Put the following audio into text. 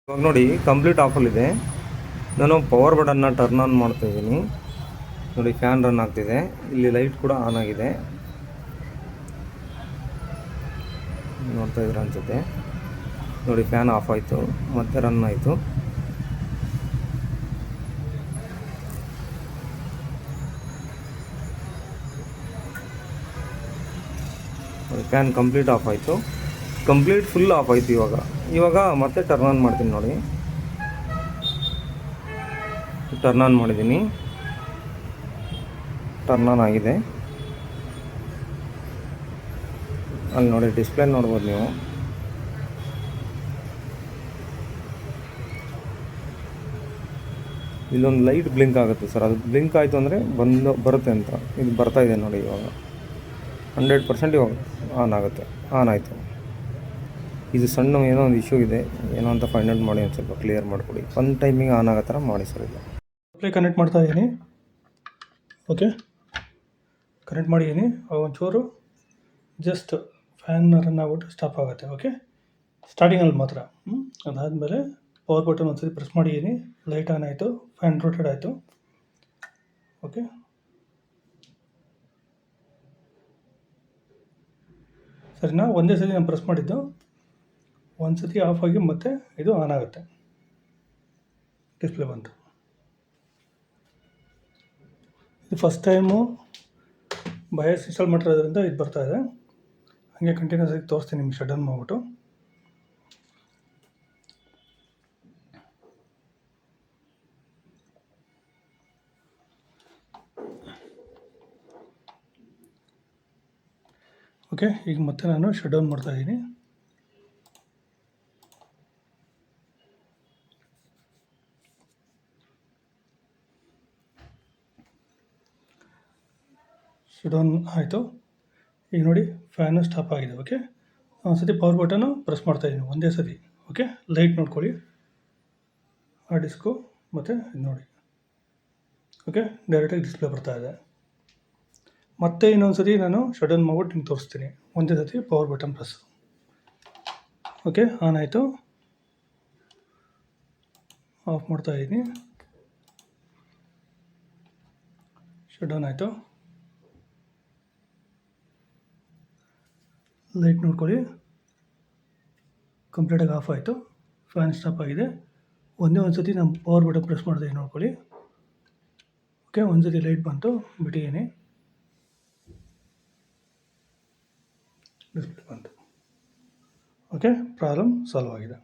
ಇವಾಗ ನೋಡಿ ಕಂಪ್ಲೀಟ್ ಆಫಲ್ಲಿದೆ. ನಾನು ಪವರ್ ಬಟನ್ನ ಟರ್ನ್ ಆನ್ ಮಾಡ್ತಾ ಇದ್ದೀನಿ. ನೋಡಿ ಫ್ಯಾನ್ ರನ್ ಆಗ್ತಿದೆ, ಇಲ್ಲಿ ಲೈಟ್ ಕೂಡ ಆನ್ ಆಗಿದೆ, ನೋಡ್ತಾ ಇದ್ರೆ ಅನಿಸುತ್ತೆ. ನೋಡಿ ಫ್ಯಾನ್ ಆಫ್ ಆಯಿತು, ಮತ್ತೆ ರನ್ ಆಯಿತು. ಫ್ಯಾನ್ ಕಂಪ್ಲೀಟ್ ಆಫ್ ಆಯಿತು, ಕಂಪ್ಲೀಟ್ ಫುಲ್ ಆಫ್ ಆಯಿತು. ಇವಾಗ ಮತ್ತೆ ಟರ್ನ್ ಆನ್ ಮಾಡ್ತೀನಿ. ನೋಡಿ ಟರ್ನ್ ಆನ್ ಮಾಡಿದ್ದೀನಿ, ಟರ್ನ್ ಆನ್ ಆಗಿದೆ. ಅಲ್ಲಿ ನೋಡಿ ಡಿಸ್ಪ್ಲೇ ನೋಡ್ಬೋದು ನೀವು. ಇಲ್ಲೊಂದು ಲೈಟ್ ಬ್ಲಿಂಕ್ ಆಗುತ್ತೆ ಸರ್, ಅದು ಬ್ಲಿಂಕ್ ಆಯಿತು ಅಂದರೆ ಬರುತ್ತೆ ಅಂತ. ಇದು ಬರ್ತಾ ಇದೆ ನೋಡಿ, ಇವಾಗ 100% ಇವಾಗ ಆನ್ ಆಗುತ್ತೆ. ಆನ್ ಆಯಿತು. ಇದು ಸಣ್ಣ ಏನೋ ಒಂದು ಇಶ್ಯೂ ಇದೆ, ಏನೋ ಅಂತ ಫೈಂಡ್ ಔಟ್ ಮಾಡಿ ಒಂದು ಸ್ವಲ್ಪ ಕ್ಲಿಯರ್ ಮಾಡಿಕೊಡಿ. ಒಂದು ಟೈಮಿಂಗ್ ಆನ್ ಆಗೋ ಥರ ಮಾಡಿ ಸರ್. ಇದು ಡಿಸ್ಪ್ಲೇ ಕನೆಕ್ಟ್ ಮಾಡ್ತಾ ಇದ್ದೀನಿ. ಓಕೆ, ಕನೆಕ್ಟ್ ಮಾಡಿದ್ದೀನಿ. ಒಂಚೂರು ಜಸ್ಟ್ ಫ್ಯಾನ್ ರನ್ ಆಗ್ಬಿಟ್ಟು ಸ್ಟಾಪ್ ಆಗುತ್ತೆ. ಓಕೆ, ಸ್ಟಾರ್ಟಿಂಗಲ್ಲಿ ಮಾತ್ರ. ಅದಾದಮೇಲೆ ಪವರ್ ಬಟನ್ ಒಂದ್ಸರಿ ಪ್ರೆಸ್ ಮಾಡಿದ್ದೀನಿ, ಲೈಟ್ ಆನ್ ಆಯಿತು, ಫ್ಯಾನ್ ರೋಟೇಟ್ ಆಯಿತು. ಓಕೆ, ಸರಿನಾ? ಒಂದೇ ಸತಿ ನಾನು ಪ್ರೆಸ್ ಮಾಡಿದ್ದು, ಒಂದು ಸತಿ ಆಫ್ ಆಗಿ ಮತ್ತೆ ಇದು ಆನ್ ಆಗುತ್ತೆ. ಡಿಸ್ಪ್ಲೇ ಬಂತು. ಇದು ಫಸ್ಟ್ ಟೈಮು ಬಯಾಸ್ ಇನ್ಸ್ಟಾಲ್ ಮಾಡಿರೋದ್ರಿಂದ ಇದು ಬರ್ತಾ ಇದೆ. ಹಾಗೆ ಕಂಟಿನ್ಯೂಸ್ ಆಗಿ ತೋರಿಸ್ತೀನಿ ನಿಮ್ಗೆ ಶಟ್ ಡೌನ್ ಮಾಡಿಬಿಟ್ಟು. ಓಕೆ, ಈಗ ಮತ್ತೆ ನಾನು ಶಟ್ ಡೌನ್ ಮಾಡ್ತಾಯಿದ್ದೀನಿ. ಶಟ್ ಡೌನ್ ಆಯಿತು. ಈಗ ನೋಡಿ ಫ್ಯಾನು ಸ್ಟಾಪ್ ಆಗಿದೆ. ಓಕೆ, ಒಂದು ಸತಿ ಪವರ್ ಬಟನ್ನು ಪ್ರೆಸ್ ಮಾಡ್ತಾಯಿದ್ದೀನಿ ಒಂದೇ ಸತಿ. ಓಕೆ, ಲೈಟ್ ನೋಡ್ಕೊಳ್ಳಿ, ಆ ಡಿಸ್ಕು ಮತ್ತು ಇದು ನೋಡಿ. ಓಕೆ, ಡೈರೆಕ್ಟಾಗಿ ಡಿಸ್ಪ್ಲೇ ಬರ್ತಾಯಿದೆ. ಮತ್ತೆ ಇನ್ನೊಂದು ಸತಿ ನಾನು ಶಟ್ ಡೌನ್ ಮಾಡ್ಬಿಟ್ಟು ನಿಮ್ಗೆ ತೋರಿಸ್ತೀನಿ. ಒಂದೇ ಸತಿ power button press. Okay, on ಆಯಿತು. ಆಫ್ ಮಾಡ್ತಾಯಿದ್ದೀನಿ. ಶಟ್ ಡೌನ್ ಆಯಿತು. ಲೈಟ್ ನೋಡ್ಕೊಳ್ಳಿ, ಕಂಪ್ಲೀಟಾಗಿ ಆಫ್ ಆಯಿತು. ಫ್ಯಾನ್ ಸ್ಟಾಪ್ ಆಗಿದೆ. ಒಂದೇ ಒಂದು ಸತಿ ನಾನು ಪವರ್ ಬಟನ್ ಪ್ರೆಸ್ ಮಾಡ್ತೀನಿ ನೋಡ್ಕೊಳ್ಳಿ. ಓಕೆ, ಒಂದು ಸತಿ ಲೈಟ್ ಬಂತು, ಬಿಟ್ಟಿದ್ದೀನಿ, ಡಿಸ್ಪ್ಲೇ ಬಂತು. ಓಕೆ, ಪ್ರಾಬ್ಲಮ್ ಸಾಲ್ವ್ ಆಗಿದೆ.